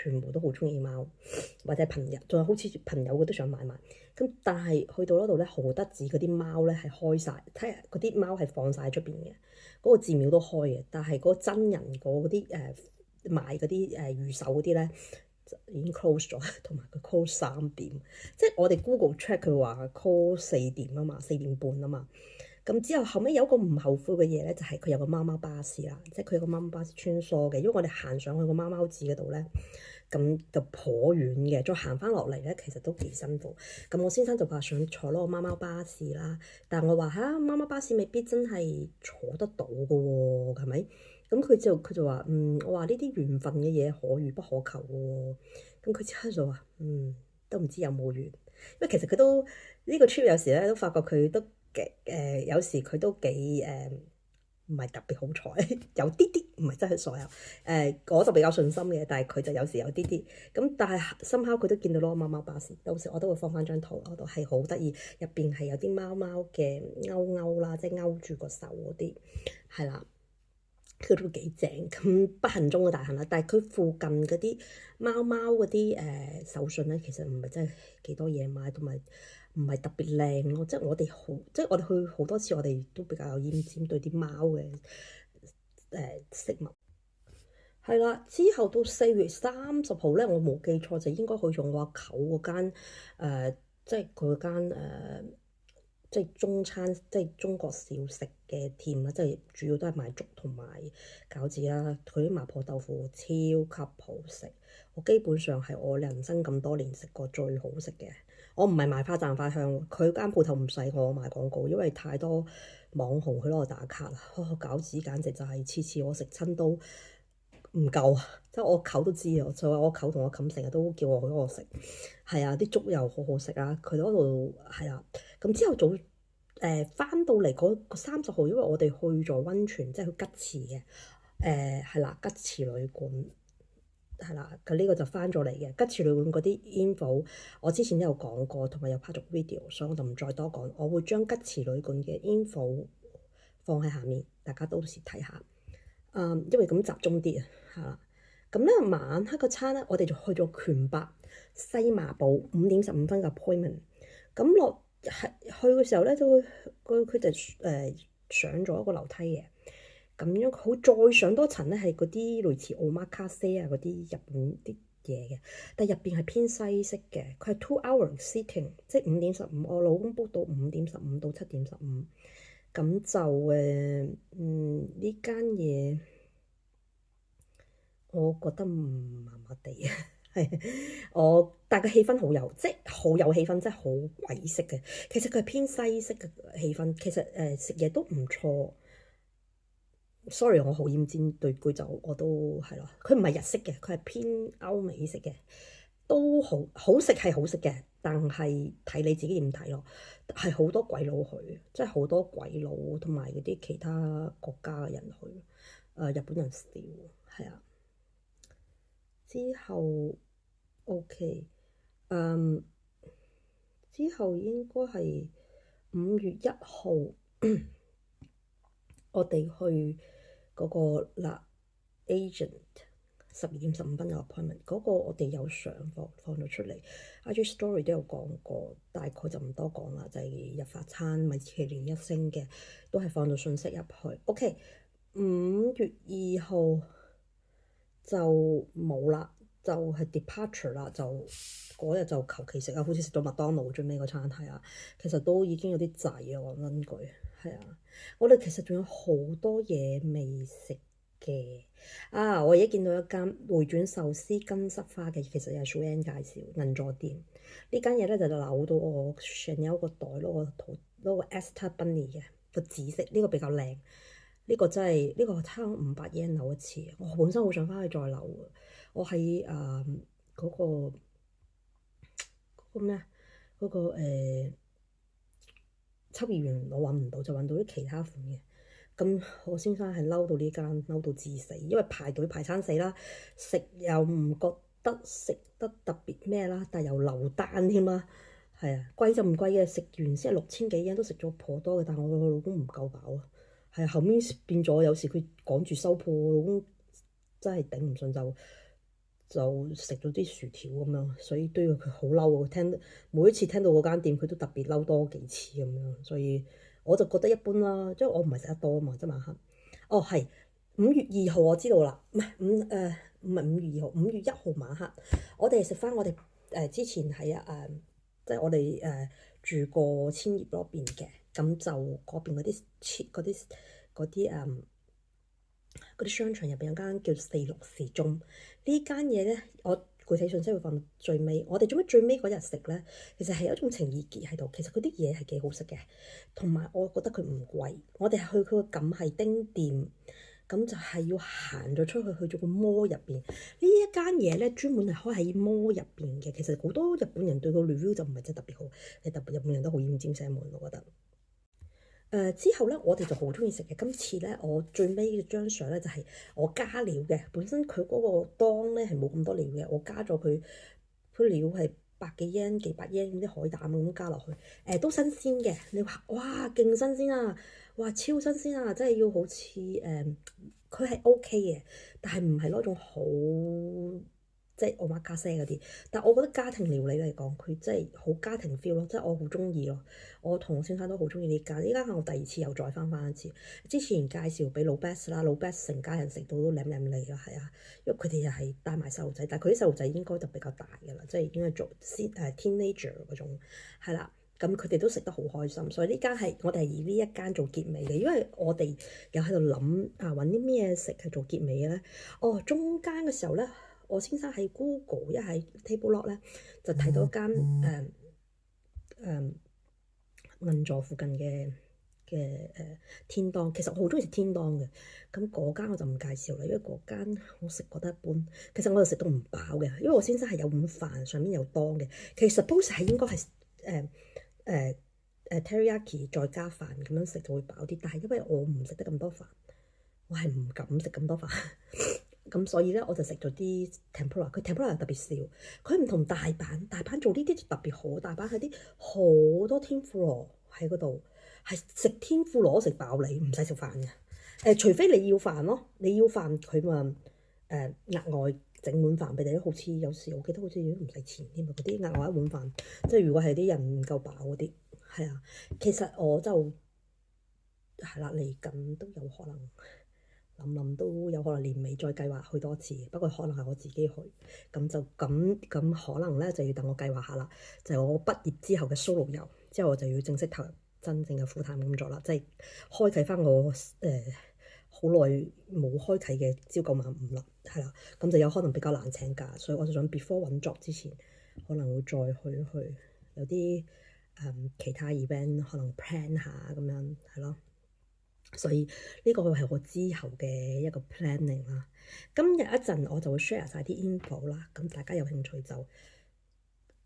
全部都好中意貓，或者朋友，仲有好似朋友佢都想買埋。咁但係去到嗰度咧，豪德寺嗰啲貓咧係開晒，睇下嗰啲貓係放晒喺出邊嘅，嗰個寺廟都開嘅，但係嗰個真人嗰啲賣嗰啲預售嗰啲咧已經 close 咗，同埋佢 close 3點，即係我哋 Google check 佢話 close 4點啊嘛，4點半啊嘛。咁之後後尾有個唔後悔嘅嘢咧，就係佢有個貓貓巴士啦，即係佢有個貓貓巴士穿梭嘅，因為我哋行上去個貓貓寺嗰度咧，咁就頗遠嘅，再行翻落嚟咧，其實都幾辛苦。咁我先生就話想坐嗰個貓貓巴士啦，但係我話嚇貓貓巴士未必真係坐得到嘅喎，係咪？咁佢就話我話呢啲緣分嘅嘢可遇不可求喎。咁佢之後就話都唔知有冇緣，因為其實佢都呢個 trip 有時咧都發覺佢都有時佢都幾唔係特別好彩，有啲啲唔係真係所有我就比較信心嘅，但係佢就有時有啲啲咁，但係深刻佢都見到咯貓貓巴士，到時我都會放翻張圖嗰度，係好得意，入邊係有啲貓貓嘅勾啦，即係勾住個手嗰啲係啦。佢都幾正，咁不幸中嘅大幸啦。但係佢附近嗰啲貓貓嗰啲手信咧，其實唔係真係幾多嘢買，同埋唔係特別靚咯。即係我哋去好多次，我哋都比較有厭尖對啲貓嘅飾物。係啦，之後到4月30號咧，我冇記錯就應該去咗我阿舅嗰間即係佢嗰間即係中餐，即係中國小食嘅店啦，即係主要都係賣粥同埋餃子啦。佢啲麻婆豆腐超級好食，我基本上係我人生咁多年食過最好食嘅。我唔係賣花讚花香，佢間鋪頭唔使我賣廣告，因為太多網紅去攞我打卡啦。餃子簡直就係次次我食親都唔夠啊！即係我舅都知啊，就話我舅同我冚成日都叫我去嗰度食。係啊，啲粥又好好食啊！佢嗰度係啊，咁之後早翻到嚟嗰個30號，因為我哋去咗溫泉，即係去吉池嘅係啦，吉池旅館係啦，佢呢個就翻咗嚟嘅吉池旅館嗰啲 info，我之前都有講過，同埋有拍咗 video，所以我就唔再多講。我會將吉池旅館嘅 info 放喺下面，大家到時睇下。因為咁集中啲啊，係啦。咁咧晚黑個餐咧，我哋就去咗拳伯西麻布5點15分嘅 appointment。咁落係去嘅時候咧，就佢就上咗一個樓梯嘅。咁樣好再上多層咧，係嗰啲類似 omakase 啊嗰啲日本啲嘢嘅，但係入邊係偏西式嘅。佢係 2 hour sitting，即係5點15。我老公 book 到5點15到7點15。咁就呢間嘢，我覺得麻麻地啊，係但係個氣氛好有，即係好有氣氛，即係好鬼式嘅。其實佢係偏西式嘅氣氛，其實食嘢都唔錯。Sorry，我好厭尖對居酒我都係咯，佢唔係日式嘅，佢係偏歐美式嘅，都好食係好食嘅，但係睇你自己點睇咯。係好多鬼佬去，即係好多鬼佬同埋嗰啲其他國家嘅人去，日本人少，係啊。之後 OK，之後應該係5月1號，我哋去嗰個啦 agent 12點15分嘅 appointment，嗰個我哋有上放咗出嚟，IG story 都有講過，大概就唔多講啦，就係日法餐米其林1星嘅，都係放咗信息入去。OK， 5月2號就冇啦，就係 departure 啦，就嗰日就求其食啊，好似食咗麥當勞最尾個餐係啊，其實都已經有啲滯啊，講真句係啊，我哋其實仲有好多嘢未食嘅啊！我而家見到一間回轉壽司金色花嘅，其實又係 Suan 介紹銀座店呢間嘢咧，就扭到我 Chanel 個袋攞個 Esther Bunny 嘅個紫色，呢個比較靚，呢個真係呢個差500 yen 扭一次，我本身好想翻去再扭，我喺嗰個咩啊嗰個秋葉原我揾唔到，就揾到啲其他款嘅。咁我先生係嬲到呢間嬲到致死，因為排隊排餐死啦，食又唔覺得食得特別咩啦，但係又留單添啦，係啊，貴就唔貴嘅，食完先係6000幾yen都食咗頗多嘅，但係我老公唔夠飽啊，係啊，後面變咗有時佢趕住收鋪，我老公真係頂唔順就就食咗啲薯條咁樣，所以都要佢好嬲啊！每一次聽到嗰間店，佢都特別嬲多幾次咁樣，所以我就覺得一般啦，即係我唔係食得多啊嘛，即係晚黑。哦，係5月2號我知道啦，唔係唔係5月2號，5月1號晚黑，我哋食翻我哋之前喺即係我哋住過千葉嗰邊嘅，咁就嗰邊嗰啲商場入邊有間叫46時鐘呢間嘢咧，我具體信息會放到最尾。我哋做咩最尾嗰日食咧？其實係有一種情意結喺度。其實佢啲嘢係幾好食嘅，同埋我覺得佢唔貴。我哋去佢個錦係丁店，咁就係要行咗出去咗個 mall 入邊。呢一間嘢咧專門係開喺 mall 入邊嘅。其實好多日本人對個 review 就唔係真係特別好，係特別日本人都好厭尖聲門，我覺得。之後咧，我哋就好中意食嘅。今次咧，我最尾嘅張相咧就係我加料嘅。本身佢嗰個檔咧係冇咁多料嘅，我加咗佢料係百幾yen、幾百yen啲海膽咁加落去。都新鮮嘅。你話哇，勁新鮮啊！哇，超新鮮啊！真係要好似佢係 OK 嘅，但係唔係嗰種好即係我媽家姐嗰啲。但我覺得家庭料理嚟講，佢真係好家庭 feel 咯，即係我好中意咯。我同我先生都好中意呢間，呢間係我第二次又再翻一次。之前介紹俾老 Best 啦，老 Best 成家人食到都舐舐脷啦，係啊，因為佢哋又係帶埋細路仔，但係佢啲細路仔應該就比較大㗎啦，即係應該做teenager 嗰種，係啦。咁佢哋都食得好開心，所以呢間係我哋係以呢一間做結尾嘅，因為我哋又喺度諗揾啲咩食係做結尾嘅咧。哦，中間嘅時候咧，我先生喺 Google 一喺 Table Lock 咧就睇到一間銀座附近嘅天當，其實我好中意食天當嘅。咁嗰間我就唔介紹啦，因為嗰間我食覺得一般。其實我又食到唔飽嘅，因為我先生係有碗飯上面有當嘅。其實 suppose 係應該係teriyaki 再加飯咁樣食就會飽啲，但係因為我唔食得咁多飯，我係唔敢食咁多飯。咁所以咧，我就食咗啲 tempura， 佢 tempura 又特別少，佢唔同大阪做呢啲特別好，大阪係啲好多天婦羅喺嗰度，係食天婦羅食飽你，唔使食飯嘅。除非你要飯咯，你要飯佢咪額外整碗飯俾你，好似有時我記得好似都唔使錢添啊，嗰啲額外一碗飯，即係如果係啲人唔夠飽嗰啲，係啊，其實我就係啦，嚟緊都有可能。諗都有可能年尾再計劃去多次，不過可能係我自己去，咁可能咧就要等我計劃下啦。就係我畢業之後嘅 solo 遊，之後我就要正式投入真正嘅 full time 工作啦，即係開啟翻我好耐冇開啟嘅朝九晚五啦，係啦，咁就有可能比較難請假，所以我就想 before 揾 job 之前，可能會再去有啲其他 event 可能 plan 下咁樣，係咯。所以呢個係我之後嘅一個 planning 啦。今日一陣我就會 share 晒啲 info 啦，咁大家有興趣就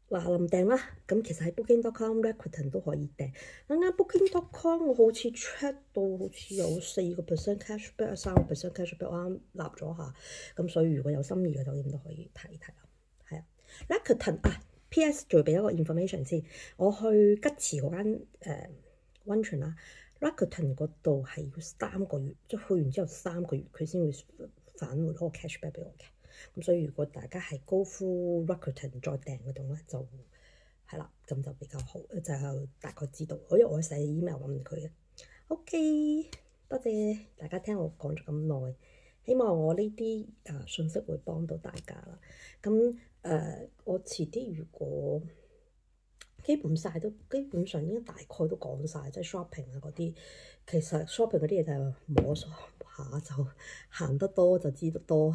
嗱臨訂啦。咁其實喺 booking.com、Rakuten 都可以訂。啱啱 booking.com 我好似 check 到好似有4% cashback、3% cashback，我啱立咗下。咁所以如果有心儀嘅酒店都可以睇睇啦。係啊 Rakuten ，PS 仲要俾一個 information 先。我去吉池嗰間溫泉啦。Rakuten 嗰度係要3個月，即係去完之後3個月佢先會返回嗰個 cashback 俾我嘅。咁所以如果大家係 go through Rakuten 再訂嗰種咧，就係啦，咁就比較好，就大概知道。因為我寫 email 問佢嘅。OK，多謝大家聽我講咗咁耐，希望我呢啲信息會幫到大家啦。咁我遲啲如果基本上應該大概都講晒，即係 shopping 啊嗰啲。其實 shopping 嗰啲嘢就摸索下，就行得多就知得多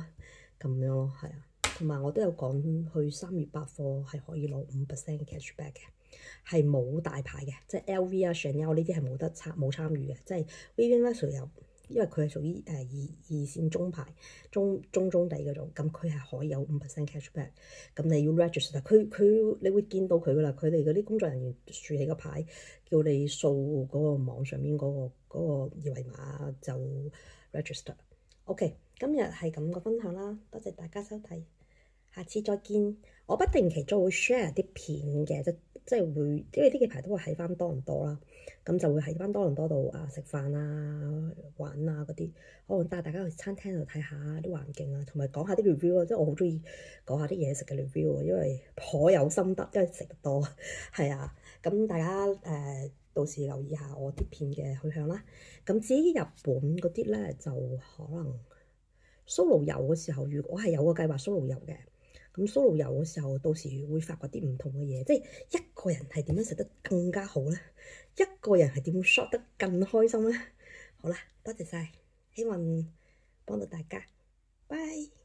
咁樣咯，係啊。同埋我都有講去3月8貨係可以攞5% cashback 嘅，係冇大牌嘅，即係 LV 啊、Chanel 呢啲係冇參與嘅，即係 Vivienne Westwood 有。因為佢係屬於二線中牌中底嗰種，咁佢係可以有5% cashback。咁你要 register，你會見到佢噶啦，佢哋嗰啲工作人員豎起個牌，叫你掃嗰個網上面嗰個二維碼就 register。OK， 今日係咁個分享啦，多謝大家收睇，下次再見。我不定期都會 share 啲片嘅，即即係會，因為呢幾排都會喺翻多倫多啦，咁就會喺翻多倫多度食飯啊、玩啊嗰啲，可能帶大家去餐廳度睇下啲環境啊，同埋講下啲 review 啊，即係我好中意講下啲嘢食嘅 review 啊，因為頗有心得，因為食得多，係啊，咁大家到時留意下我啲片嘅去向啦。咁至於日本嗰啲咧，就可能 solo 遊嘅時候，如果我係有個計劃 solo 遊嘅。咁 solo 遊嘅時候，到時會發掘啲唔同嘅嘢，即係一個人係點樣食得更加好咧？一個人係點樣 shop 得更開心咧？好啦，多謝晒，希望幫到大家，拜。